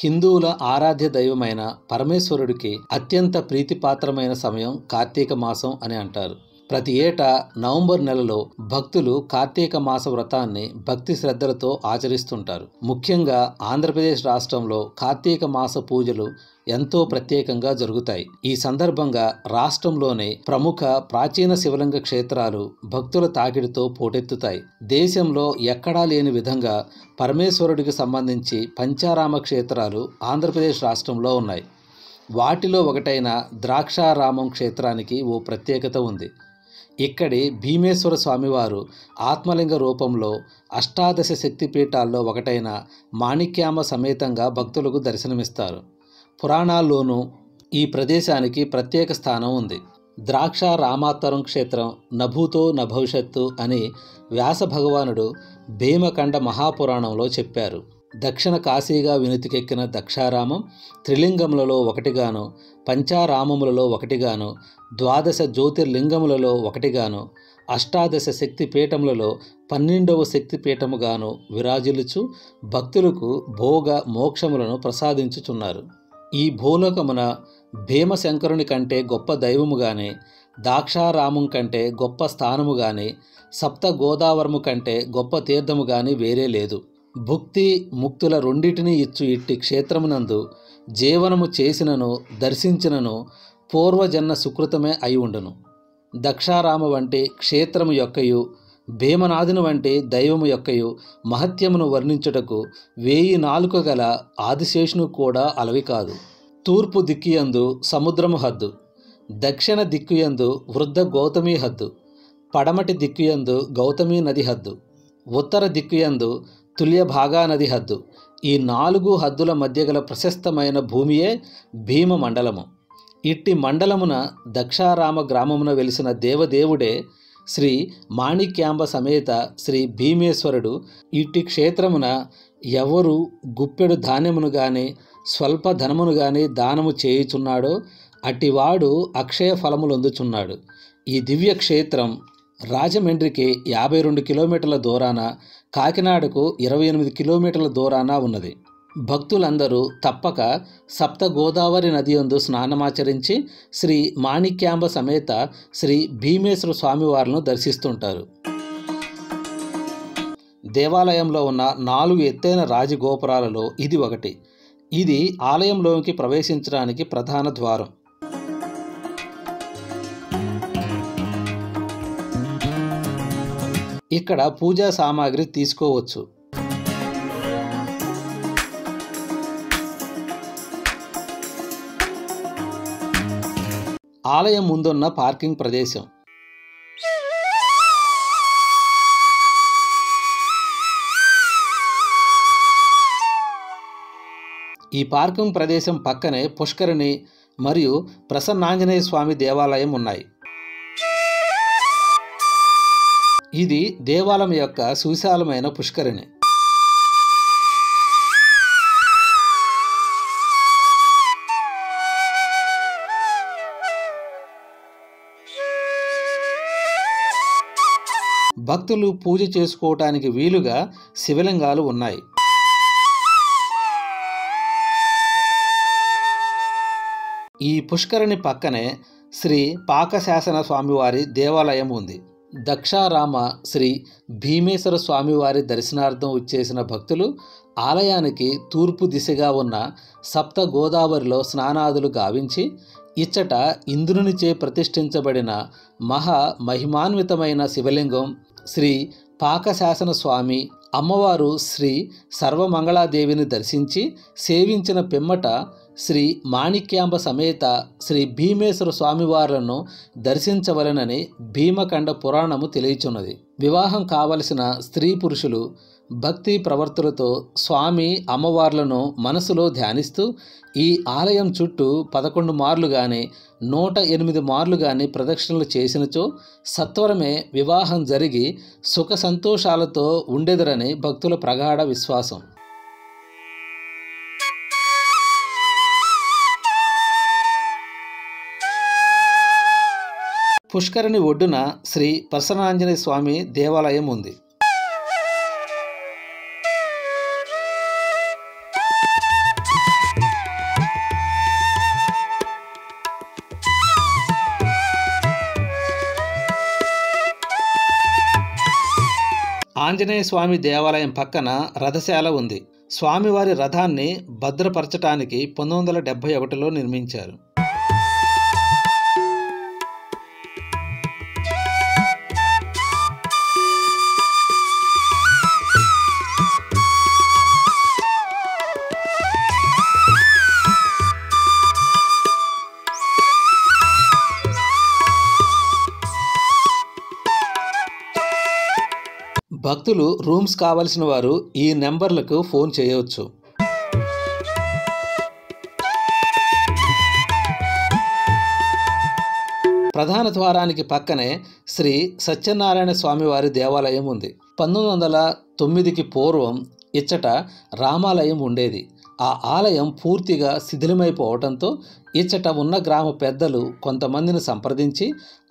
హిందువుల ఆరాధ్య దైవమైన పరమేశ్వరుడికి అత్యంత ప్రీతిపాత్రమైన సమయం కార్తీక మాసం అని అంటారు. ప్రతి ఏటా నవంబర్ నెలలో భక్తులు కార్తీక మాస వ్రతాన్ని భక్తి శ్రద్ధలతో ఆచరిస్తుంటారు. ముఖ్యంగా ఆంధ్రప్రదేశ్ రాష్ట్రంలో కార్తీక మాస పూజలు ఎంతో ప్రత్యేకంగా జరుగుతాయి. ఈ సందర్భంగా రాష్ట్రంలోని ప్రముఖ ప్రాచీన శివలింగ క్షేత్రాలు భక్తుల తాకిడితో పోటెత్తుతాయి. దేశంలో ఎక్కడా లేని విధంగా పరమేశ్వరుడికి సంబంధించి పంచారామ క్షేత్రాలు ఆంధ్రప్రదేశ్ రాష్ట్రంలో ఉన్నాయి. వాటిలో ఒకటైన ద్రాక్షారామం క్షేత్రానికి ఓ ప్రత్యేకత ఉంది. ఇక్కడి భీమేశ్వర స్వామివారు ఆత్మలింగ రూపంలో అష్టాదశ శక్తిపీఠాల్లో ఒకటైన మాణిక్యాంబ సమేతంగా భక్తులకు దర్శనమిస్తారు. పురాణాల్లోనూ ఈ ప్రదేశానికి ప్రత్యేక స్థానం ఉంది. ద్రాక్షారామాత్తరం క్షేత్రం నభూతో నభవిష్యత్తు అని వ్యాస భగవానుడు భీమఖండ మహాపురాణంలో చెప్పారు. దక్షిణ కాశీగా వినుతికెక్కిన దక్షారామం త్రిలింగములలో ఒకటిగాను, పంచారామములలో ఒకటిగాను, ద్వాదశ జ్యోతిర్లింగములలో ఒకటిగాను, అష్టాదశ శక్తి పీఠములలో 12వ శక్తి పీఠముగాను విరాజిల్లుచు భక్తులకు భోగ మోక్షములను ప్రసాదించుచున్నారు. ఈ భూలోకమున భీమశంకరుని కంటే గొప్ప దైవము గాని, దాక్షారామం కంటే గొప్ప స్థానము గాని, సప్త గోదావరము కంటే గొప్ప తీర్థము గాని వేరే లేదు. భుక్తి ముక్తుల రెండిటిని ఇచ్చు ఇట్టి క్షేత్రమునందు జీవనము చేసినను దర్శించినను పూర్వజన్మ సుకృతమే అయి ఉండును. దక్షారామ వంటి క్షేత్రము యొక్కయు భీమనాథుని వంటి దైవము యొక్కయు మహత్యమును వర్ణించుటకు 1000 నాలుక గల ఆదిశేషును కూడా అలవి కాదు. తూర్పు దిక్కుయందు సముద్రము హద్దు, దక్షిణ దిక్కుయందు వృద్ధ గౌతమి హద్దు, పడమటి దిక్కుయందు గౌతమి నది హద్దు, ఉత్తర దిక్కుయందు తుల్యభాగా నది హద్దు. ఈ 4 హద్దుల మధ్య గల ప్రశస్తమైన భూమియే భీమ మండలము. ఇట్టి మండలమున దక్షారామ గ్రామమున వెలిసిన దేవదేవుడే శ్రీ మాణిక్యాంబ సమేత శ్రీ భీమేశ్వరుడు. ఇట్టి క్షేత్రమున ఎవరు గుప్పెడు ధాన్యమును గాని స్వల్ప ధనమును గాని దానము చేయుచున్నాడో అట్టివాడు అక్షయ ఫలములొందుచున్నాడు. ఈ దివ్య క్షేత్రం రాజమండ్రికి 52 కిలోమీటర్ల దూరాన, కాకినాడకు 28 కిలోమీటర్ల దూరాన ఉన్నది. భక్తులందరూ తప్పక సప్త గోదావరి నది యందు స్నానమాచరించి శ్రీ మాణిక్యాంబ సమేత శ్రీ భీమేశ్వర స్వామివార్లను దర్శిస్తుంటారు. దేవాలయంలో ఉన్న 4 ఎత్తైన రాజగోపురాలలో ఇది ఒకటి. ఇది ఆలయంలోకి ప్రవేశించడానికి ప్రధాన ద్వారం. ఇక్కడ పూజా సామాగ్రి తీసుకోవచ్చు. ఆలయం ముందున్న పార్కింగ్ ప్రదేశం. ఈ పార్కింగ్ ప్రదేశం పక్కనే పుష్కరిణి మరియు ప్రసన్నాంజనేయ స్వామి దేవాలయం ఉన్నాయి. ఇది దేవాలయం యొక్క సువిశాలమైన పుష్కరిణి. భక్తులు పూజ చేసుకోవటానికి వీలుగా శివలింగాలు ఉన్నాయి. ఈ పుష్కరిణి పక్కనే శ్రీ పాకశాసన స్వామివారి దేవాలయం ఉంది. దక్షారామ శ్రీ భీమేశ్వర స్వామివారి దర్శనార్థం వచ్చేసిన భక్తులు ఆలయానికి తూర్పు దిశగా ఉన్న సప్త గోదావరిలో స్నానాదులు గావించి ఇచ్చట ఇంద్రునిచే ప్రతిష్ఠించబడిన మహా మహిమాన్వితమైన శివలింగం శ్రీ పాకశాసన స్వామి అమ్మవారు శ్రీ సర్వమంగళాదేవిని దర్శించి సేవించిన పిమ్మట శ్రీ మాణిక్యాంబ సమేత శ్రీ భీమేశ్వర స్వామివార్లను దర్శించవలెనని భీమఖండ పురాణము తెలియచున్నది. వివాహం కావలసిన స్త్రీ పురుషులు భక్తి ప్రవర్తులతో స్వామి అమ్మవార్లను మనసులో ధ్యానిస్తూ ఈ ఆలయం చుట్టూ 11 మార్లు గాని 108 మార్లు గాని ప్రదక్షిణలు చేసినచో సత్వరమే వివాహం జరిగి సుఖ సంతోషాలతో ఉండెదరని భక్తుల ప్రగాఢ విశ్వాసం. పుష్కరిణి ఒడ్డున శ్రీ ప్రసన్నాంజనేయ స్వామి దేవాలయం ఉంది. ఆంజనేయ స్వామి దేవాలయం పక్కన రథశాల ఉంది. స్వామివారి రథాన్ని భద్రపరచటానికి 1971లో నిర్మించారు. భక్తులు రూమ్స్ కావలసిన వారు ఈ నెంబర్లకు ఫోన్ చేయవచ్చు. ప్రధాన ద్వారానికి పక్కనే శ్రీ సత్యనారాయణ స్వామివారి దేవాలయం ఉంది. 1909కి పూర్వం ఇచ్చట రామాలయం ఉండేది. ఆ ఆలయం పూర్తిగా శిథిలమైపోవడంతో ఇచ్చట ఉన్న గ్రామ పెద్దలు కొంతమందిని సంప్రదించి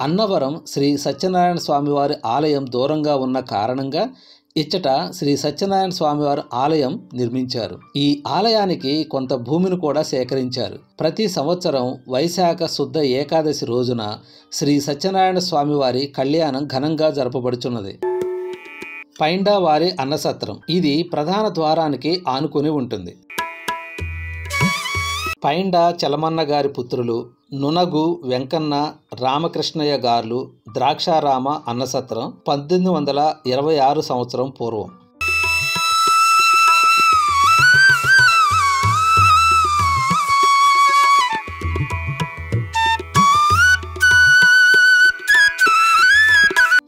అన్నవరం శ్రీ సత్యనారాయణ స్వామివారి ఆలయం దూరంగా ఉన్న కారణంగా ఇచ్చట శ్రీ సత్యనారాయణ స్వామివారి ఆలయం నిర్మించారు. ఈ ఆలయానికి కొంత భూమిని కూడా సేకరించారు. ప్రతి సంవత్సరం వైశాఖ శుద్ధ ఏకాదశి రోజున శ్రీ సత్యనారాయణ స్వామివారి కళ్యాణం ఘనంగా జరపబడుచున్నది. పైండావారి అన్నసత్రం ఇది ప్రధాన ద్వారానికి ఆనుకొని ఉంటుంది. పైండా చలమన్న గారి పుత్రులు నునగు వెంకన్న రామకృష్ణయ్య గారు ద్రాక్షారామ అన్నసత్రం 1826 సంవత్సరం పూర్వం.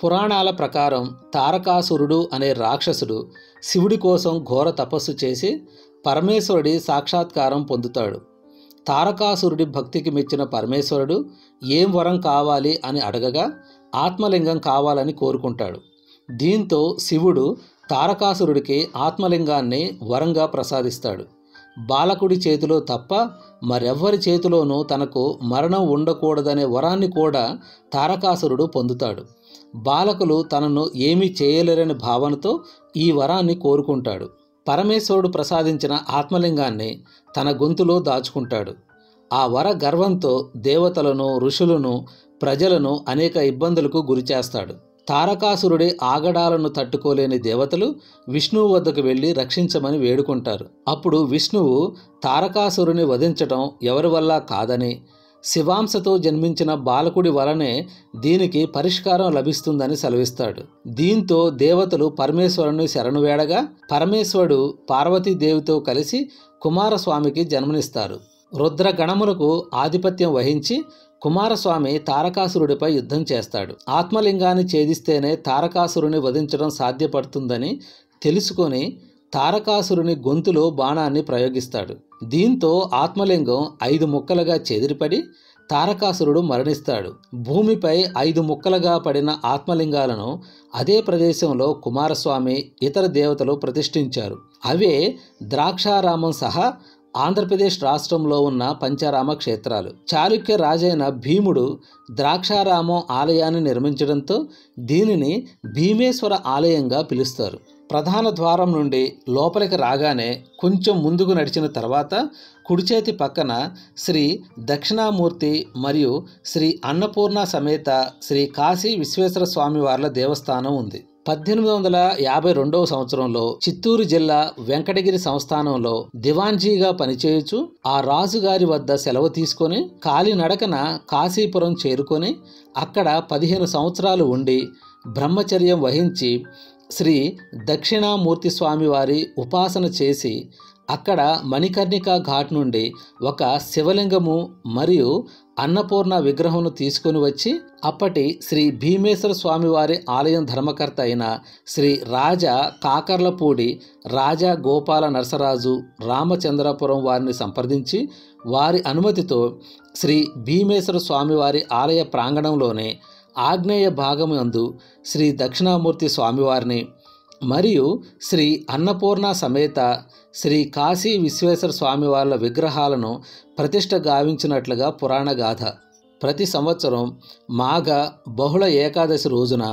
పురాణాల ప్రకారం తారకాసురుడు అనే రాక్షసుడు శివుడి కోసం ఘోర తపస్సు చేసి పరమేశ్వరుడి సాక్షాత్కారం పొందుతాడు. తారకాసురుడి భక్తికి మెచ్చిన పరమేశ్వరుడు ఏం వరం కావాలి అని అడగగా ఆత్మలింగం కావాలని కోరుకుంటాడు. దీంతో శివుడు తారకాసురుడికి ఆత్మలింగాన్ని వరంగా ప్రసాదిస్తాడు. బాలకుడి చేతిలో తప్ప మరెవ్వరి చేతిలోనూ తనకు మరణం ఉండకూడదనే వరాన్ని కూడా తారకాసురుడు పొందుతాడు. బాలకులు తనను ఏమీ చేయలేరని భావనతో ఈ వరాన్ని కోరుకుంటాడు. పరమేశ్వరుడు ప్రసాదించిన ఆత్మలింగాన్ని తన గొంతులో దాచుకుంటాడు. ఆ వర గర్వంతో దేవతలను, ఋషులను, ప్రజలను అనేక ఇబ్బందులకు గురిచేస్తాడు. తారకాసురుడి ఆగడాలను తట్టుకోలేని దేవతలు విష్ణువు వద్దకు వెళ్ళి రక్షించమని వేడుకుంటారు. అప్పుడు విష్ణువు తారకాసురుని వధించటం ఎవరి వల్ల కాదని, శివాంశతో జన్మించిన బాలకుడి వలనే దీనికి పరిష్కారం లభిస్తుందని సెలవిస్తాడు. దీంతో దేవతలు పరమేశ్వరుని శరణు వేడగా పరమేశ్వరుడు పార్వతీదేవితో కలిసి కుమారస్వామికి జన్మనిస్తారు. రుద్రగణములకు ఆధిపత్యం వహించి కుమారస్వామి తారకాసురుడిపై యుద్ధం చేస్తాడు. ఆత్మలింగాన్ని ఛేదిస్తేనే తారకాసురుని వధించడం సాధ్యపడుతుందని తెలుసుకొని తారకాసురుని గొంతులో బాణాన్ని ప్రయోగిస్తాడు. దీంతో ఆత్మలింగం 5 ముక్కలుగా చెదిరిపడి తారకాసురుడు మరణిస్తాడు. భూమిపై 5 ముక్కలుగా పడిన ఆత్మలింగాలను అదే ప్రదేశంలో కుమారస్వామి, ఇతర దేవతలు ప్రతిష్ఠించారు. అవే ద్రాక్షారామం సహా ఆంధ్రప్రదేశ్ రాష్ట్రంలో ఉన్న పంచారామ క్షేత్రాలు. చాళుక్య రాజైన భీముడు ద్రాక్షారామం ఆలయాన్ని నిర్మించడంతో దీనిని భీమేశ్వర ఆలయంగా పిలుస్తారు. ప్రధాన ద్వారం నుండి లోపలికి రాగానే కొంచెం ముందుకు నడిచిన తర్వాత కుడిచేతి పక్కన శ్రీ దక్షిణామూర్తి మరియు శ్రీ అన్నపూర్ణ సమేత శ్రీ కాశీ విశ్వేశ్వర స్వామి వార్ల దేవస్థానం ఉంది. 1852వ సంవత్సరంలో చిత్తూరు జిల్లా వెంకటగిరి సంస్థానంలో దివాన్జీగా పనిచేయచ్చు ఆ రాజుగారి వద్ద సెలవు తీసుకొని కాలినడకన కాశీపురం చేరుకొని అక్కడ 15 సంవత్సరాలు ఉండి బ్రహ్మచర్యం వహించి శ్రీ దక్షిణామూర్తి స్వామి వారి ఉపాసన చేసి అక్కడ మణికర్ణికా ఘాట్ నుండి ఒక శివలింగము మరియు అన్నపూర్ణ విగ్రహంను తీసుకొని వచ్చి అప్పటి శ్రీ భీమేశ్వర స్వామివారి ఆలయం ధర్మకర్త అయిన శ్రీ రాజా కాకర్లపూడి రాజా గోపాల నరసరాజు రామచంద్రపురం వారిని సంప్రదించి వారి అనుమతితో శ్రీ భీమేశ్వర స్వామివారి ఆలయ ప్రాంగణంలోనే ఆగ్నేయ భాగమందు శ్రీ దక్షిణామూర్తి స్వామివారిని మరియు శ్రీ అన్నపూర్ణ సమేత శ్రీ కాశీ విశ్వేశ్వర స్వామివార్ల విగ్రహాలను ప్రతిష్ఠ గావించినట్లుగా పురాణ గాథ. ప్రతి సంవత్సరం మాఘ బహుళ ఏకాదశి రోజున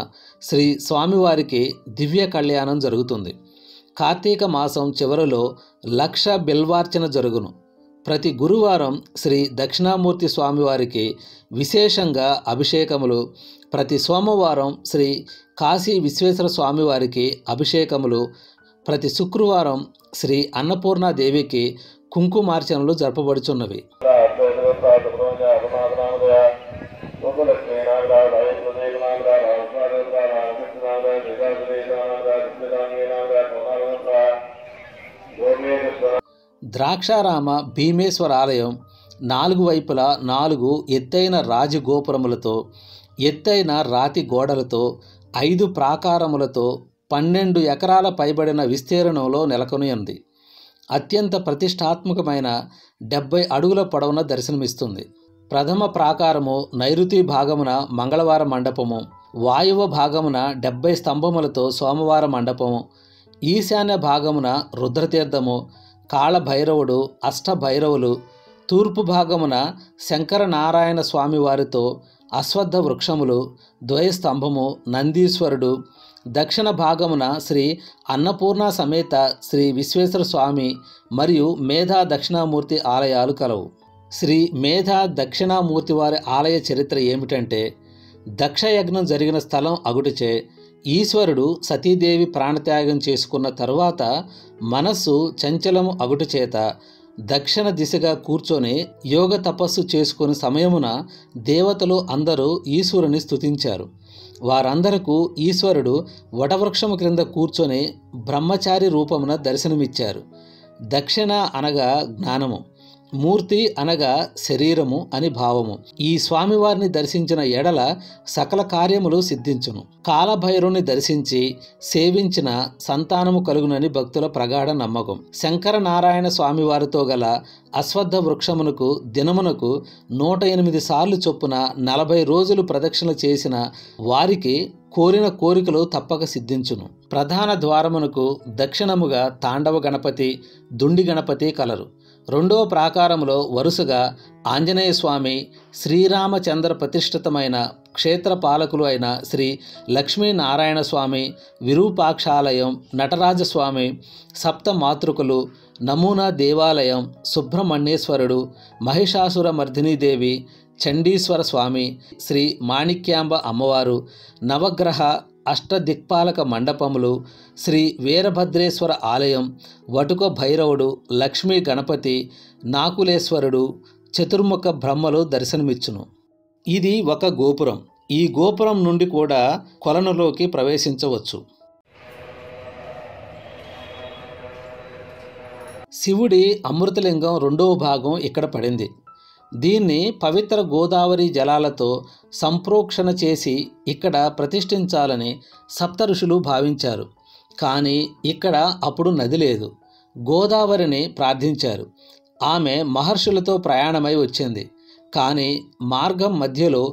శ్రీ స్వామివారికి దివ్య కళ్యాణం జరుగుతుంది. కార్తీక మాసం చివరిలో 1,00,000 బిల్వార్చన జరుగును. ప్రతి గురువారం శ్రీ దక్షిణామూర్తి స్వామివారికి విశేషంగా అభిషేకములు, ప్రతి సోమవారం శ్రీ కాశీ విశ్వేశ్వర స్వామివారికి అభిషేకములు, ప్రతి శుక్రవారం శ్రీ అన్నపూర్ణాదేవికి కుంకుమార్చనలు జరపబడుచున్నవి. ద్రాక్షారామ భీమేశ్వర ఆలయం 4 వైపులా 4 ఎత్తైన రాజగోపురములతో, ఎత్తైన రాతి గోడలతో, 5 ప్రాకారములతో 12 ఎకరాల పైబడిన విస్తీర్ణంలో నెలకొని ఉంది. అత్యంత ప్రతిష్టాత్మకమైన 70 అడుగుల పొడవున దర్శనమిస్తుంది. ప్రథమ ప్రాకారము నైరుతి భాగమున మంగళవార మండపము, వాయువ భాగమున 70 స్తంభములతో సోమవార మండపము, ఈశాన్య భాగమున రుద్రతీర్థము, కాళభైరవుడు, అష్టభైరవులు, తూర్పు భాగమున శంకరనారాయణ స్వామివారితో అశ్వత్థ వృక్షములు, ద్వయస్తంభము, నందీశ్వరుడు, దక్షిణ భాగమున శ్రీ అన్నపూర్ణ సమేత శ్రీ విశ్వేశ్వర స్వామి మరియు మేధా దక్షిణామూర్తి ఆలయాలు కలవు. శ్రీ మేధా దక్షిణామూర్తి వారి ఆలయ చరిత్ర ఏమిటంటే, దక్షయజ్ఞం జరిగిన స్థలం అగుటిచే ఈశ్వరుడు సతీదేవి ప్రాణత్యాగం చేసుకున్న తరువాత మనస్సు చంచలము అగుటు చేత దక్షిణ దిశగా కూర్చొని యోగ తపస్సు చేసుకుని సమయమున దేవతలు అందరూ ఈశ్వరుని స్తుతించారు. వారందరకు ఈశ్వరుడు వటవృక్షము క్రింద కూర్చొని బ్రహ్మచారి రూపమున దర్శనమిచ్చారు. దక్షిణ అనగా జ్ఞానము, మూర్తి అనగా శరీరము అని భావము. ఈ స్వామివారిని దర్శించిన ఎడల సకల కార్యములు సిద్ధించును. కాలభైరుని దర్శించి సేవించిన సంతానము కలుగునని భక్తుల ప్రగాఢ నమ్మకం. శంకరనారాయణ స్వామివారితో గల అశ్వత్థ వృక్షమునకు దినమునకు 108 సార్లు చొప్పున 40 రోజులు ప్రదక్షిణ చేసిన వారికి కోరిన కోరికలు తప్పక సిద్ధించును. ప్రధాన ద్వారమునకు దక్షిణముగా తాండవ గణపతి, దుండి గణపతి కలరు. రెండవ ప్రాకారములో వరుసగా ఆంజనేయ స్వామి, శ్రీరామచంద్ర ప్రతిష్ఠితమైన క్షేత్ర పాలకులు అయిన శ్రీ లక్ష్మీనారాయణ స్వామి, విరూపాక్షాలయం, నటరాజస్వామి, సప్త మాతృకులు, నమూనా దేవాలయం, సుబ్రహ్మణ్యేశ్వరుడు, మహిషాసుర మర్దినీదేవి, చండీశ్వర స్వామి, శ్రీ మాణిక్యాంబ అమ్మవారు, నవగ్రహ అష్టదిక్పాలక మండపములు, శ్రీ వీరభద్రేశ్వర ఆలయం, వటుక భైరవుడు, లక్ష్మీ గణపతి, నాకులేశ్వరుడు, చతుర్ముఖ బ్రహ్మలు దర్శనమిచ్చును. ఇది ఒక గోపురం. ఈ గోపురం నుండి కూడా కొలనులోకి ప్రవేశించవచ్చు. శివుడి అమృతలింగం 2వ భాగం ఇక్కడ పడింది. దీన్ని పవిత్ర గోదావరి జలాలతో సంప్రోక్షణ చేసి ఇక్కడ ప్రతిష్ఠించాలని సప్త ఋషులు భావించారు. కానీ ఇక్కడ అప్పుడు నది లేదు. గోదావరిని ప్రార్థించారు. ఆమె మహర్షులతో ప్రయాణమై వచ్చింది. కానీ మార్గం మధ్యలో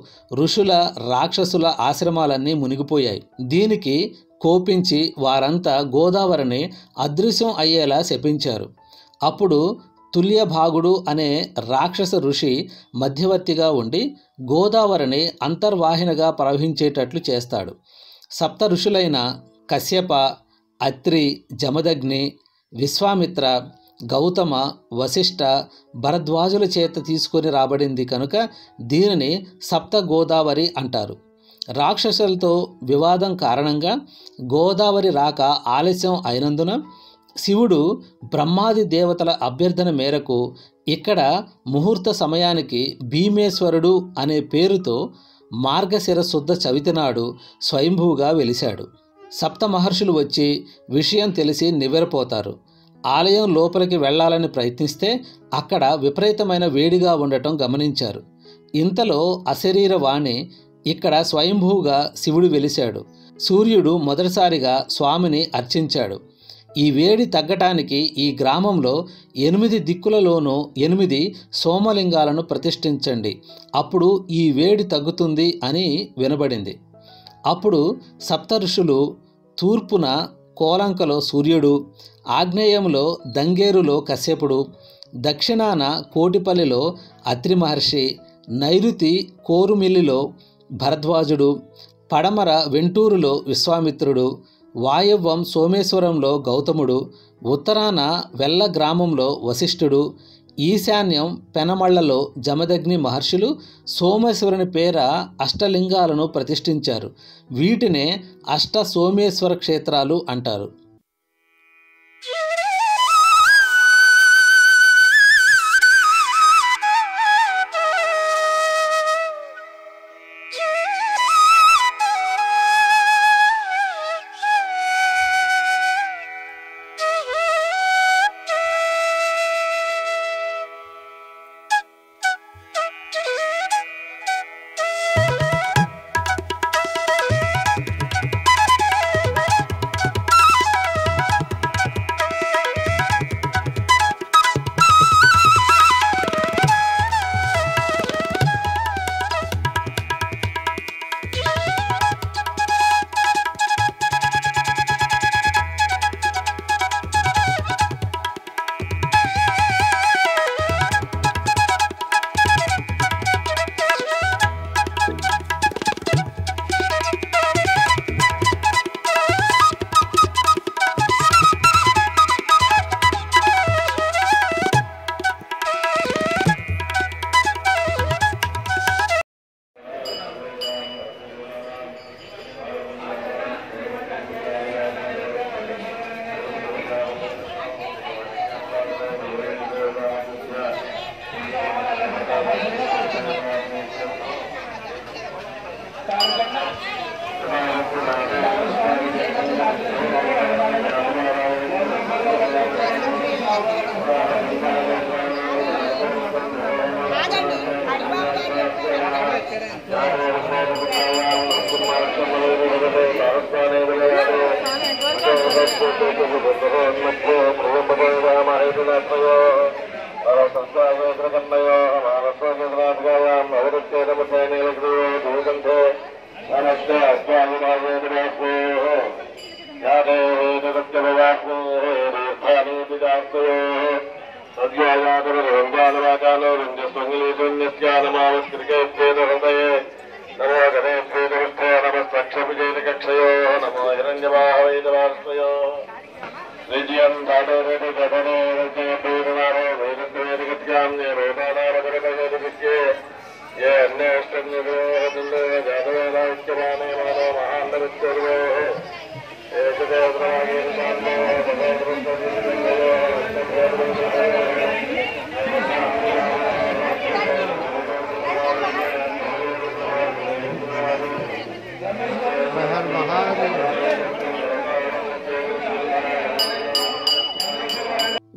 ఋషుల, రాక్షసుల ఆశ్రమాలన్నీ మునిగిపోయాయి. దీనికి కోపించి వారంతా గోదావరిని అదృశ్యం అయ్యేలా శపించారు. అప్పుడు తుల్యభాగుడు అనే రాక్షస ఋషి మధ్యవర్తిగా ఉండి గోదావరిని అంతర్వాహినిగా ప్రవహించేటట్లు చేస్తాడు. సప్త ఋషులైన కశ్యప, అత్రి, జమదగ్ని, విశ్వామిత్ర, గౌతమ, వశిష్ఠ, భరద్వాజుల చేత తీసుకొని రాబడింది కనుక దీనిని సప్త గోదావరి అంటారు. రాక్షసులతో వివాదం కారణంగా గోదావరి రాక ఆలస్యం అయినందున శివుడు బ్రహ్మాది దేవతల అభ్యర్థన మేరకు ఇక్కడ ముహూర్త సమయానికి భీమేశ్వరుడు అనే పేరుతో మార్గశిర శుద్ధ చవితి నాడు స్వయంభూగా వెలిశాడు. సప్త మహర్షులు వచ్చి విషయం తెలిసి నివ్వెరపోతారు. ఆలయం లోపలికి వెళ్లాలని ప్రయత్నిస్తే అక్కడ విపరీతమైన వేడిగా ఉండటం గమనించారు. ఇంతలో అశరీర వాణి, ఇక్కడ స్వయంభూగా శివుడు వెలిశాడు. సూర్యుడు మొదటిసారిగా స్వామిని అర్చించాడు. ఈ వేడి తగ్గటానికి ఈ గ్రామంలో 8 దిక్కులలోనూ 8 సోమలింగాలను ప్రతిష్ఠించండి, అప్పుడు ఈ వేడి తగ్గుతుంది అని వినబడింది. అప్పుడు సప్త ఋషులు తూర్పున కోలంకలో సూర్యుడు, ఆగ్నేయంలో దంగేరులో కశ్యపుడు, దక్షిణాన కోటిపల్లిలో అత్రి మహర్షి, నైరుతి కోరుమిల్లిలో భరద్వాజుడు, పడమర వెంటూరులో విశ్వామిత్రుడు, వాయవ్వం సోమేశ్వరంలో గౌతముడు, ఉత్తరాన వెల్ల గ్రామంలో వశిష్ఠుడు, ఈశాన్యం పెనమళ్లలో జమదగ్ని మహర్షులు సోమేశ్వరుని పేర అష్టలింగాలను ప్రతిష్ఠించారు. వీటినే అష్ట సోమేశ్వర క్షేత్రాలు అంటారు.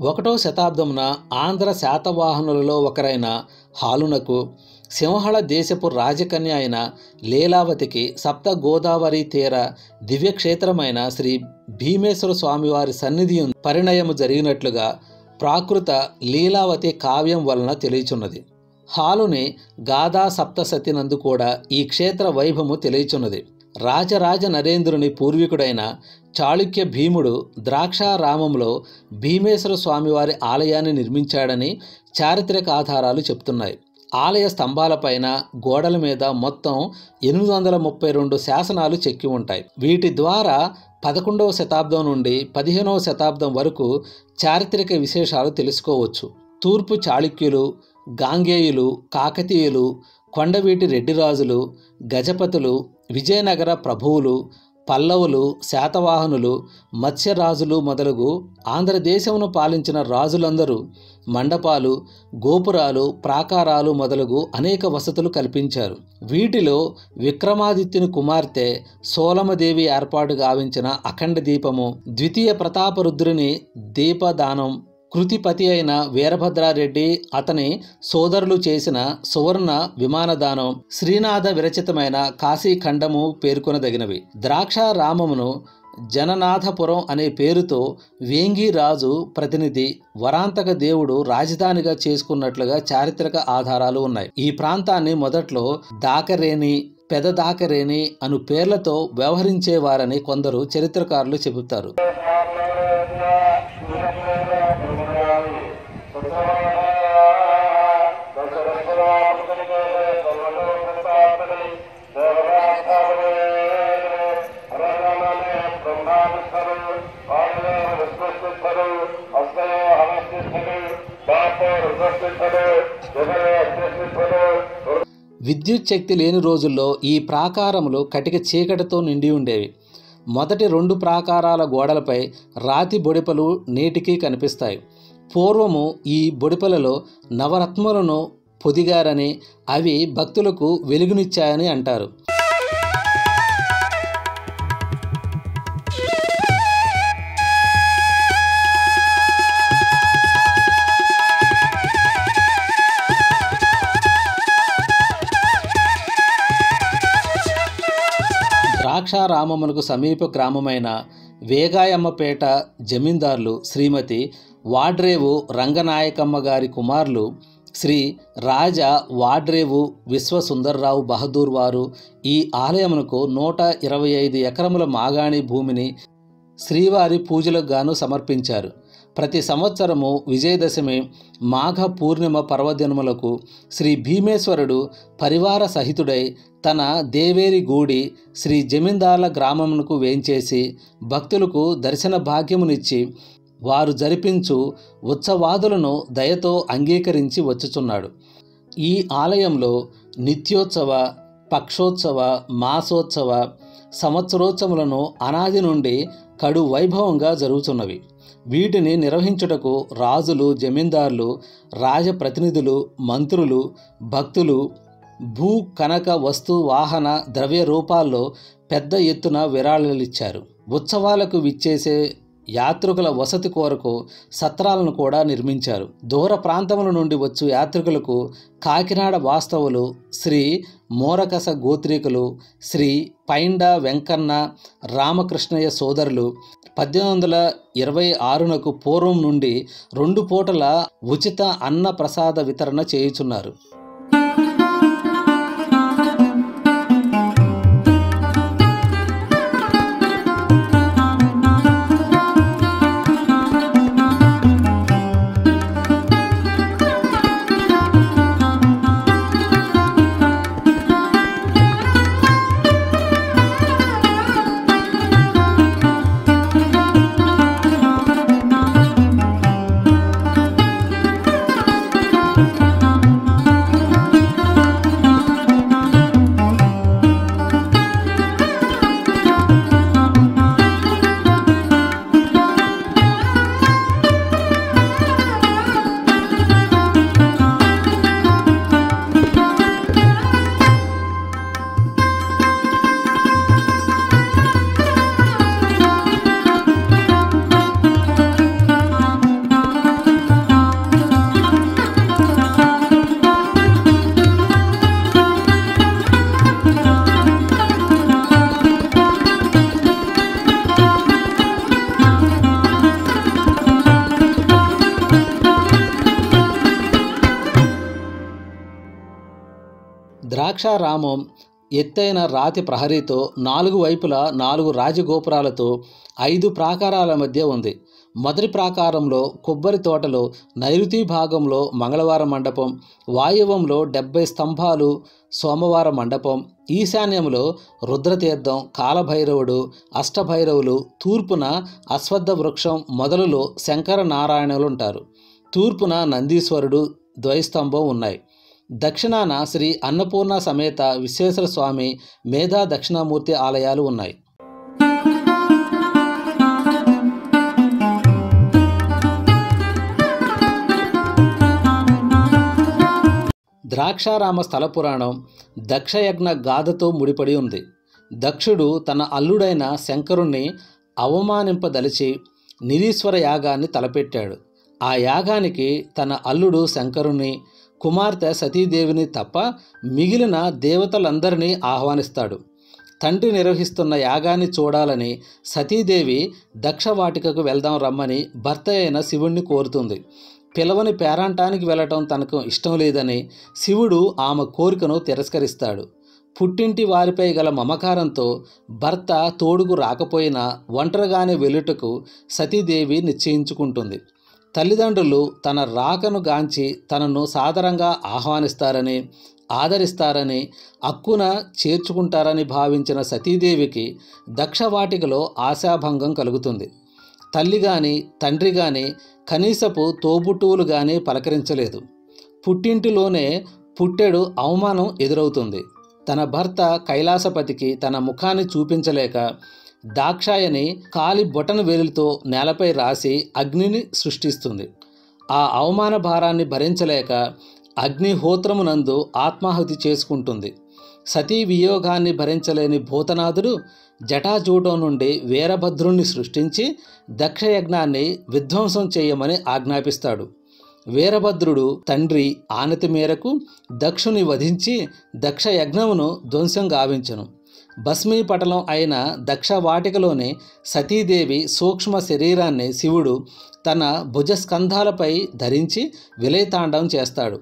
ఒకటో శతాబ్దమున ఆంధ్ర శాతవాహనులలో ఒకరైన హాలునకు సింహళ దేశపు రాజకన్య అయిన లీలావతికి సప్త గోదావరి తీర దివ్యక్షేత్రమైన శ్రీ భీమేశ్వర స్వామివారి సన్నిధి పరిణయము జరిగినట్లుగా ప్రాకృత లీలావతి కావ్యం వలన తెలియచున్నది. హాలుని గాథా సప్తసతి నందు కూడా ఈ క్షేత్ర వైభవము తెలియచున్నది. రాజరాజ నరేంద్రుని పూర్వీకుడైన చాళుక్య భీముడు ద్రాక్షారామంలో భీమేశ్వర స్వామివారి ఆలయాన్ని నిర్మించాడని చారిత్రక ఆధారాలు చెప్తున్నాయి. ఆలయ స్తంభాలపైన గోడల మీద మొత్తం 832 శాసనాలు చెక్కి ఉంటాయి. వీటి ద్వారా 11వ శతాబ్దం నుండి 15వ శతాబ్దం వరకు చారిత్రక విశేషాలు తెలుసుకోవచ్చు. తూర్పు చాళుక్యులు, గాంగేయులు, కాకతీయులు, కొండవీటి రెడ్డిరాజులు, గజపతులు, విజయనగర ప్రభువులు, పల్లవులు, శాతవాహనులు, మత్స్యరాజులు మొదలగు ఆంధ్రదేశమును పాలించిన రాజులందరూ మండపాలు, గోపురాలు, ప్రాకారాలు మొదలగు అనేక వసతులు కల్పించారు. వీటిలో విక్రమాదిత్యుని కుమార్తె సోలమదేవి ఏర్పాటు గావించిన అఖండ దీపము, ద్వితీయ ప్రతాపరుద్రుని దీపదానం, కృతిపతి అయిన వీరభద్రారెడ్డి అతని సోదరులు చేసిన సువర్ణ విమానదానం, శ్రీనాథ విరచితమైన కాశీఖండము పేర్కొనదగినవి. ద్రాక్షారామమును జననాథపురం అనే పేరుతో వేంగిరాజు ప్రతినిధి వరాంతక దేవుడు రాజధానిగా చేసుకున్నట్లుగా చారిత్రక ఆధారాలు ఉన్నాయి. ఈ ప్రాంతాన్ని మొదట్లో దాకరేని, పెద దాకరేని అను పేర్లతో వ్యవహరించేవారని కొందరు చరిత్రకారులు చెబుతారు. విద్యుత్ శక్తి లేని రోజుల్లో ఈ ప్రాకారములు కటిక చీకటితో నిండి ఉండేవి. మొదటి 2 ప్రాకారాల గోడలపై రాతి బొడిపలు నేటికీ కనిపిస్తాయి. పూర్వము ఈ బొడిపలలో నవరత్నములను పొదిగారని, అవి భక్తులకు వెలుగునిచ్చాయని అంటారు. ద్రాక్షారామమునకు సమీప గ్రామమైన వేగాయమ్మపేట జమీందారులు శ్రీమతి వాడ్రేవు రంగనాయకమ్మ గారి కుమారులు శ్రీ రాజా వాడ్రేవు విశ్వసుందర్రావు బహదూర్ వారు ఈ ఆలయమునకు 125 ఎకరముల మాగాణి భూమిని శ్రీవారి పూజలకు గాను సమర్పించారు. ప్రతి సంవత్సరము విజయదశమి మాఘ పూర్ణిమ పర్వదినములకు శ్రీ భీమేశ్వరుడు పరివార సహితుడై తన దేవేరి గూడి శ్రీ జమీందార్ల గ్రామమునకు వేంచేసి భక్తులకు దర్శన భాగ్యమునిచ్చి వారు జరిపించు ఉత్సవాదులను దయతో అంగీకరించి వచ్చుచున్నాడు. ఈ ఆలయంలో నిత్యోత్సవ, పక్షోత్సవ, మాసోత్సవ, సంవత్సరోత్సవములను అనాది నుండి కడు వైభవంగా జరుగుతున్నవి. వీటిని నిర్వహించుటకు రాజులు, జమీందారులు, రాజప్రతినిధులు, మంత్రులు, భక్తులు భూ కనక వస్తు వాహన ద్రవ్య రూపాల్లో పెద్ద ఎత్తున విరాళాలిచ్చారు. ఉత్సవాలకు విచ్చేసే యాత్రికుల వసతి కొరకు సత్రాలను కూడా నిర్మించారు. దూర ప్రాంతముల నుండి వచ్చు యాత్రికులకు కాకినాడ వాస్తవులు, శ్రీ మోరకస గోత్రీకులు, శ్రీ పైండ వెంకన్న రామకృష్ణయ్య సోదరులు 1826 పూర్వం నుండి 2 పూటల ఉచిత అన్న ప్రసాద వితరణ చేయుచున్నారు. ద్రాక్షారామం ఎత్తైన రాతి ప్రహరీతో 4 వైపులా 4 రాజగోపురాలతో 5 ప్రాకారాల మధ్య ఉంది. మొదటి ప్రాకారంలో కొబ్బరి తోటలో, నైరుతి భాగంలో మంగళవార మండపం, వాయువ్యంలో 70 స్తంభాలు సోమవార మండపం, ఈశాన్యంలో రుద్రతీర్థం, కాలభైరవుడు, అష్టభైరవులు, తూర్పున అశ్వత్థ వృక్షం మొదలులో శంకర నారాయణులు ఉంటారు. తూర్పున నందీశ్వరుడు, ద్వైస్తంభం ఉన్నాయి. దక్షిణాన శ్రీ అన్నపూర్ణ సమేత విశ్వేశ్వర స్వామి, మేధా దక్షిణామూర్తి ఆలయాలు ఉన్నాయి. ద్రాక్షారామ స్థల పురాణం దక్షయజ్ఞ గాథతో ముడిపడి ఉంది. దక్షుడు తన అల్లుడైన శంకరుణ్ణి అవమానింపదలిచి నిరీశ్వర యాగాన్ని తలపెట్టాడు. ఆ యాగానికి తన అల్లుడు శంకరుణ్ణి, కుమార్తె సతీదేవిని తప్ప మిగిలిన దేవతలందరినీ ఆహ్వానిస్తాడు. తండ్రి నిర్వహిస్తున్న యాగాన్ని చూడాలని సతీదేవి దక్షవాటికకు వెళ్దాం రమ్మని భర్త అయిన శివుణ్ణి కోరుతుంది. పిలవని పేరంటానికి వెళ్ళటం తనకు ఇష్టం లేదని శివుడు ఆమె కోరికను తిరస్కరిస్తాడు. పుట్టింటి వారిపై గల మమకారంతో భర్త తోడుకు రాకపోయినా ఒంటరిగానే వెళ్ళుటకు సతీదేవి నిశ్చయించుకుంటుంది. తల్లిదండ్రులు తన రాకను గాంచి తనను సాదరంగా ఆహ్వానిస్తారని, ఆదరిస్తారని, అక్కున చేర్చుకుంటారని భావించిన సతీదేవికి దక్షవాటికలో ఆశాభంగం కలుగుతుంది. తల్లి కానీ తండ్రి కానీ కనీసపు తోబుట్టువులు కానీ పలకరించలేదు. పుట్టింటిలోనే పుట్టెడు అవమానం ఎదురవుతుంది. తన భర్త కైలాసపతికి తన ముఖాన్ని చూపించలేక దాక్షాయని కాలి బొటన వేలుతో నేలపై రాసి అగ్నిని సృష్టిస్తుంది. ఆ అవమాన భారాన్ని భరించలేక అగ్నిహోత్రమునందు ఆత్మాహుతి చేసుకుంటుంది. సతీ వియోగాన్ని భరించలేని భూతనాథుడు జటాజూటం నుండి వీరభద్రుణ్ణి సృష్టించి దక్షయజ్ఞాన్ని విధ్వంసం చేయమని ఆజ్ఞాపిస్తాడు. వీరభద్రుడు తండ్రి ఆనతి మేరకు దక్షుని వధించి దక్షయజ్ఞమును ధ్వంసం గావించెను. భస్మీపటలం అయిన దక్షవాటికలోని సతీదేవి సూక్ష్మ శరీరాన్ని శివుడు తన భుజస్కంధాలపై ధరించి విలయతాండవం చేస్తాడు.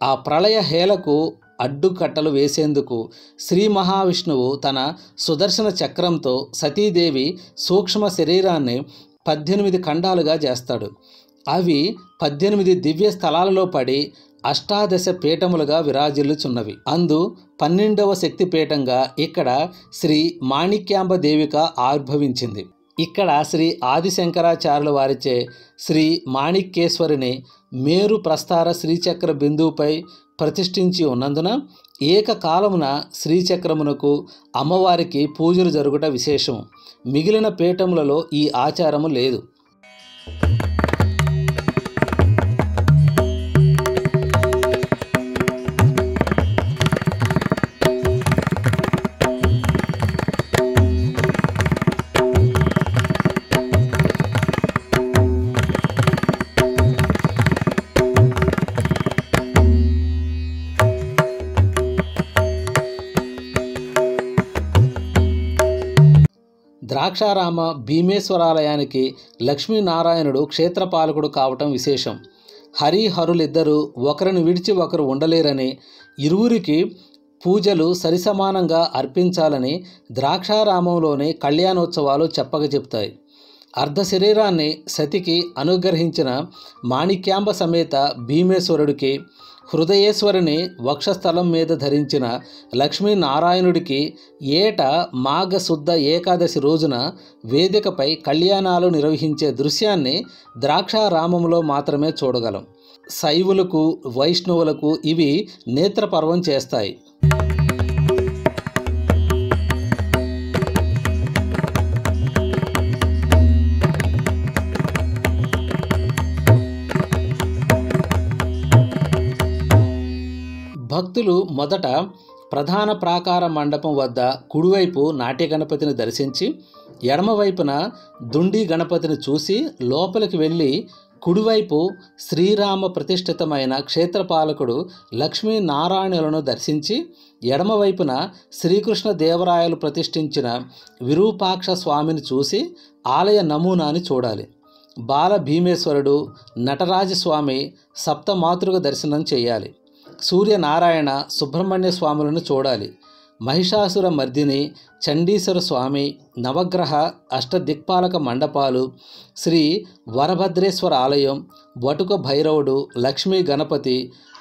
ఆ ప్రళయ హేళకు అడ్డుకట్టలు వేసేందుకు శ్రీ మహావిష్ణువు తన సుదర్శన చక్రంతో సతీదేవి సూక్ష్మ శరీరాన్ని 18 ఖండాలుగా చేస్తాడు. అవి 18 దివ్య స్థలాలలో పడి అష్టాదశ పీఠములుగా విరాజిల్లుచున్నవి. అందు 12వ శక్తి పీఠంగా ఇక్కడ శ్రీ మాణిక్యాంబ దేవిక ఆవిర్భవించింది. ఇక్కడ శ్రీ ఆదిశంకరాచార్యుల వారిచే శ్రీ మాణిక్యేశ్వరిని మేరు ప్రస్తార శ్రీచక్ర బిందువుపై ప్రతిష్ఠించి ఉన్నందున ఏకకాలమున శ్రీచక్రమునకు అమ్మవారికి పూజలు జరుగుట విశేషం. మిగిలిన పీఠములలో ఈ ఆచారము లేదు. ద్రాక్షారామ భీమేశ్వరాలయానికి లక్ష్మీనారాయణుడు క్షేత్రపాలకుడు కావటం విశేషం. హరిహరులిద్దరూ ఒకరిని విడిచి ఒకరు ఉండలేరని, ఇరువురికి పూజలు సరిసమానంగా అర్పించాలని ద్రాక్షారామంలోని కళ్యాణోత్సవాలు చెప్పక చెప్తాయి. అర్ధ శరీరాన్ని సతికి అనుగ్రహించిన మాణిక్యాంబ సమేత భీమేశ్వరుడికి, హృదయేశ్వరిని వక్షస్థలం మీద ధరించిన లక్ష్మీనారాయణుడికి ఏటా మాఘశుద్ధ ఏకాదశి రోజున వేదికపై కళ్యాణాలు నిర్వహించే దృశ్యాన్ని ద్రాక్షారామంలో మాత్రమే చూడగలం. శైవులకు వైష్ణవులకు ఇవి నేత్రపర్వం చేస్తాయి. భక్తులు మొదట ప్రధాన ప్రాకార మండపం వద్ద కుడివైపు నాట్య గణపతిని దర్శించి, ఎడమవైపున దుండి గణపతిని చూసి లోపలికి వెళ్ళి కుడివైపు శ్రీరామ ప్రతిష్ఠితమైన క్షేత్రపాలకుడు లక్ష్మీనారాయణులను దర్శించి, ఎడమవైపున శ్రీకృష్ణదేవరాయలు ప్రతిష్ఠించిన విరూపాక్ష స్వామిని చూసి ఆలయ నమూనాని చూడాలి. బాల భీమేశ్వరుడు, నటరాజస్వామి, సప్తమాతృక దర్శనం చేయాలి. సూర్యనారాయణ, సుబ్రహ్మణ్య స్వాములను చూడాలి. మహిషాసుర మర్దిని, చండీశ్వర స్వామి, నవగ్రహ అష్టదిక్పాలక మండపాలు, శ్రీ వరభద్రేశ్వర ఆలయం, వటుక భైరవుడు, లక్ష్మీ గణపతి,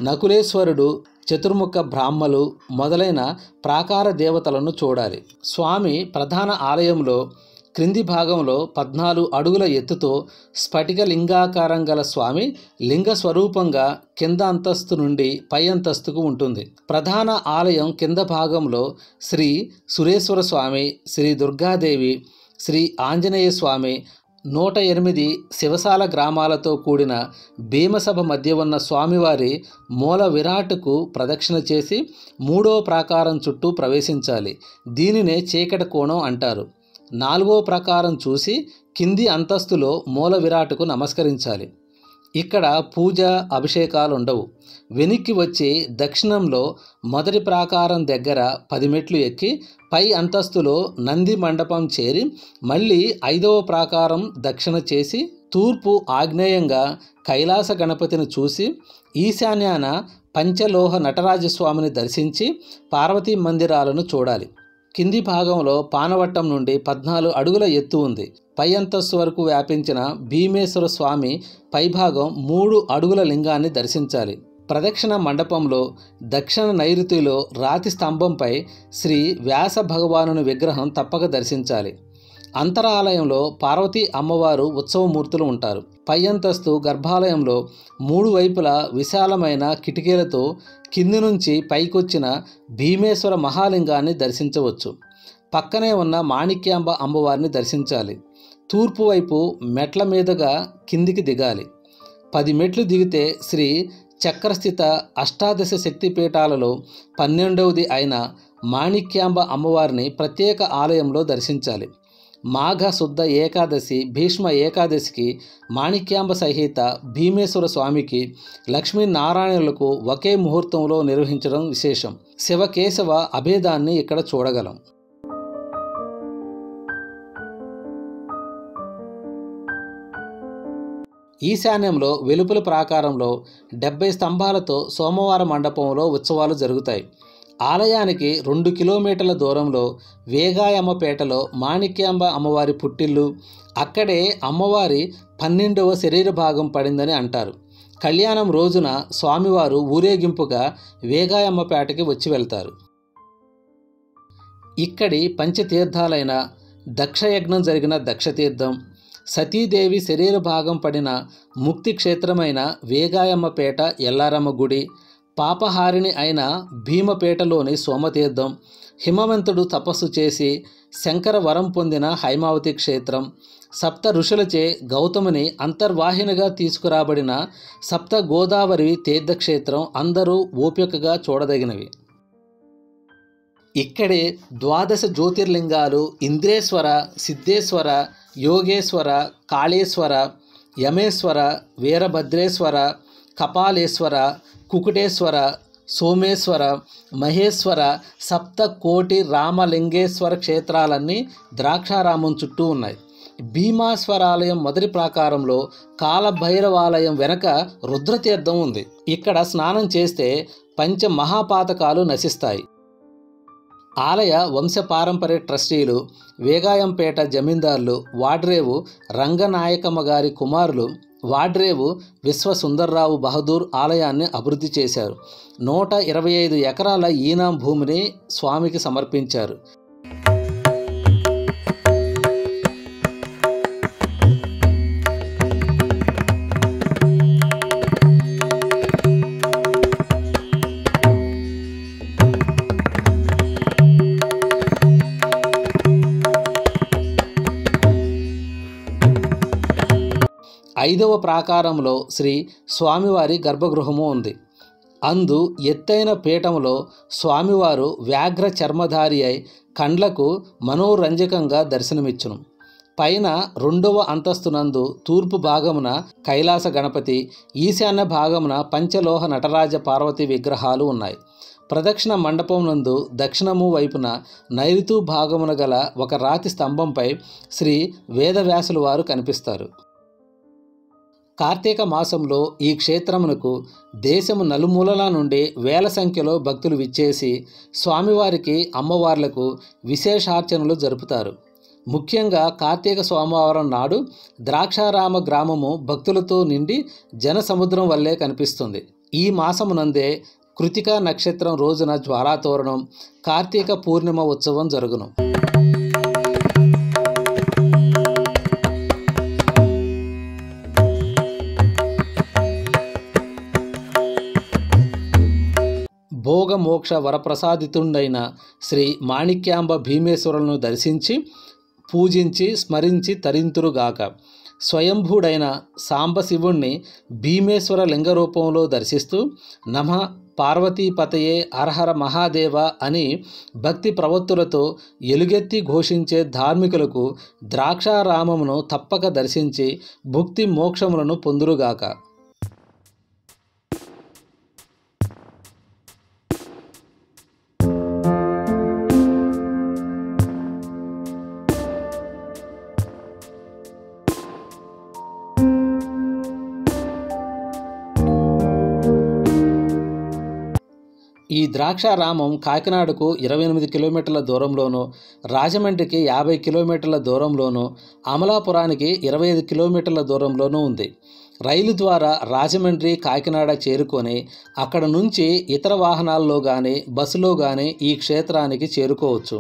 నకులేశ్వరుడు, చతుర్ముఖ బ్రాహ్మలు మొదలైన ప్రాకార దేవతలను చూడాలి. స్వామి ప్రధాన ఆలయంలో క్రింది భాగంలో 14 అడుగుల ఎత్తుతో స్ఫటిక లింగాకారం గల స్వామి లింగ స్వరూపంగా కింద అంతస్తు నుండి పై అంతస్తుకు ఉంటుంది. ప్రధాన ఆలయం కింద భాగంలో శ్రీ సురేశ్వర స్వామి, శ్రీ దుర్గాదేవి, శ్రీ ఆంజనేయ స్వామి, 108 శివసాల గ్రామాలతో కూడిన భీమసభ మధ్య ఉన్న స్వామివారి మూల విరాట్కు ప్రదక్షిణ చేసి 3వ ప్రాకారం చుట్టూ ప్రవేశించాలి. దీనినే చీకటి కోణం అంటారు. 4వ ప్రాకారం చూసి కింది అంతస్తులో మూల విరాట్కు నమస్కరించాలి. ఇక్కడ పూజ అభిషేకాలు ఉండవు. వెనక్కి వచ్చి దక్షిణంలో మొదటి ప్రాకారం దగ్గర 10 మెట్లు ఎక్కి పై అంతస్తులో నంది మండపం చేరి మళ్ళీ 5వ ప్రాకారం దక్షిణ చేసి తూర్పు ఆగ్నేయంగా కైలాస గణపతిని చూసి ఈశాన్యాన పంచలోహ నటరాజస్వామిని దర్శించి పార్వతీ మందిరాలను చూడాలి. కింది భాగంలో పానవట్టం నుండి 14 అడుగుల ఎత్తు ఉంది. పై అంతస్తు వరకు వ్యాపించిన భీమేశ్వర స్వామి పైభాగం 3 అడుగుల లింగాన్ని దర్శించాలి. ప్రదక్షిణ మండపంలో దక్షిణ నైరుతిలో రాతి స్తంభంపై శ్రీ వ్యాస భగవానుని విగ్రహం తప్పక దర్శించాలి. అంతరాలయంలో పార్వతీ అమ్మవారు ఉత్సవమూర్తులు ఉంటారు. పై అంతస్తు గర్భాలయంలో 3 వైపులా విశాలమైన కిటికీలతో కింది నుంచి పైకొచ్చిన భీమేశ్వర మహాలింగాన్ని దర్శించవచ్చు. పక్కనే ఉన్న మాణిక్యాంబ అమ్మవారిని దర్శించాలి. తూర్పు వైపు మెట్ల మీదుగా కిందికి దిగాలి. 10 మెట్లు దిగితే శ్రీ చక్రస్థిత అష్టాదశ శక్తిపీఠాలలో 12వది అయిన మాణిక్యాంబ అమ్మవారిని ప్రత్యేక ఆలయంలో దర్శించాలి. మాఘ శుద్ధ ఏకాదశి భీష్మ ఏకాదశికి మాణిక్యాంబ సహిత భీమేశ్వర స్వామికి లక్ష్మీనారాయణులకు ఒకే ముహూర్తంలో నిర్వహించడం విశేషం. శివకేశవ అభేదాన్ని ఇక్కడ చూడగలం. ఈశాన్యంలో వెలుపల ప్రాకారంలో 70 స్తంభాలతో సోమవార మండపంలో ఉత్సవాలు జరుగుతాయి. ఆలయానికి 2 కిలోమీటర్ల దూరంలో వేగాయమ్మపేటలో మాణిక్యాంబ అమ్మవారి పుట్టిల్లు, అక్కడే అమ్మవారి 12వ శరీర భాగం పడిందని అంటారు. కళ్యాణం రోజున స్వామివారు ఊరేగింపుగా వేగాయమ్మపేటకి వచ్చి వెళ్తారు. ఇక్కడి పంచతీర్థాలైన దక్షయజ్ఞం జరిగిన దక్షతీర్థం, సతీదేవి శరీర భాగం పడిన ముక్తి క్షేత్రమైన వేగాయమ్మపేట ఎల్లారమ్మ గుడి, పాపహారిణి అయిన భీమపేటలోని సోమతీర్థం, హిమవంతుడు తపస్సు చేసి శంకర వరం పొందిన హైమావతి క్షేత్రం, సప్త ఋషులచే గౌతముని అంతర్వాహినిగా తీసుకురాబడిన సప్త గోదావరి తీర్థక్షేత్రం అందరూ ఓపికగా చూడదగినవి. ఇక్కడే 12 జ్యోతిర్లింగాలు ఇంద్రేశ్వర, సిద్ధేశ్వర, యోగేశ్వర, కాళేశ్వర, యమేశ్వర, వీరభద్రేశ్వర, కపాలేశ్వర, కుకుటేశ్వర, సోమేశ్వర, మహేశ్వర, సప్తకోటి రామలింగేశ్వర క్షేత్రాలన్నీ ద్రాక్షారామం చుట్టూ ఉన్నాయి. భీమాశ్వరాలయం మొదటి ప్రాకారంలో కాలభైరవాలయం వెనక రుద్రతీర్థం ఉంది. ఇక్కడ స్నానం చేస్తే పంచమహాపాతకాలు నశిస్తాయి. ఆలయ వంశపారంపర్య ట్రస్టీలు, వేగాయంపేట జమీందారులు వాడ్రేవు రంగనాయకమ్మ గారి కుమారులు వాడ్రేవు విశ్వసుందర్రావు బహదూర్ ఆలయాన్ని అభివృద్ధి చేశారు. 125 ఎకరాల ఈనాం భూమిని స్వామికి సమర్పించారు. ఐదవ ప్రాకారంలో శ్రీ స్వామివారి గర్భగృహము ఉంది. అందు ఎత్తైన పీఠములో స్వామివారు వ్యాఘ్ర చర్మధారి అయి కండ్లకు మనోరంజకంగా దర్శనమిచ్చును. పైన 2వ అంతస్తునందు తూర్పు భాగమున కైలాస గణపతి, ఈశాన్య భాగమున పంచలోహ నటరాజ పార్వతి విగ్రహాలు ఉన్నాయి. ప్రదక్షిణ మండపం నందు దక్షిణము వైపున నైరుతు భాగమున గల ఒక రాతి స్తంభంపై శ్రీ వేదవ్యాసుల వారు కనిపిస్తారు. కార్తీక మాసంలో ఈ క్షేత్రమునకు దేశము నలుమూలల నుండి వేల సంఖ్యలో భక్తులు విచ్చేసి స్వామివారికి అమ్మవార్లకు విశేషార్చనలు జరుపుతారు. ముఖ్యంగా కార్తీక సోమవారం నాడు ద్రాక్షారామ గ్రామము భక్తులతో నిండి జనసముద్రం వల్లే కనిపిస్తుంది. ఈ మాసమునందే కృతికా నక్షత్రం రోజున జ్వాలాతోరణం, కార్తీక పూర్ణిమ ఉత్సవం జరుగును. భోగమోక్ష వరప్రసాదితుండైన శ్రీ మాణిక్యాంబ భీమేశ్వరులను దర్శించి పూజించి స్మరించి తరింతురుగాక. స్వయంభూడైన సాంబశివుణ్ణి భీమేశ్వర లింగ రూపంలో దర్శిస్తూ నమః పార్వతీపతయే హరహర మహాదేవ అని భక్తి ప్రవత్తులతో ఎలుగెత్తి ఘోషించే ధార్మికులకు ద్రాక్షారామమును తప్పక దర్శించి భుక్తి మోక్షములను పొందురుగాక. ఈ ద్రాక్షారామం కాకినాడకు 28 కిలోమీటర్ల దూరంలోనూ, రాజమండ్రికి 50 కిలోమీటర్ల దూరంలోనూ, అమలాపురానికి 25 కిలోమీటర్ల దూరంలోనూ ఉంది. రైలు ద్వారా రాజమండ్రి, కాకినాడ చేరుకొని అక్కడ నుంచి ఇతర వాహనాల్లో కానీ బస్సులో కానీ ఈ క్షేత్రానికి చేరుకోవచ్చు.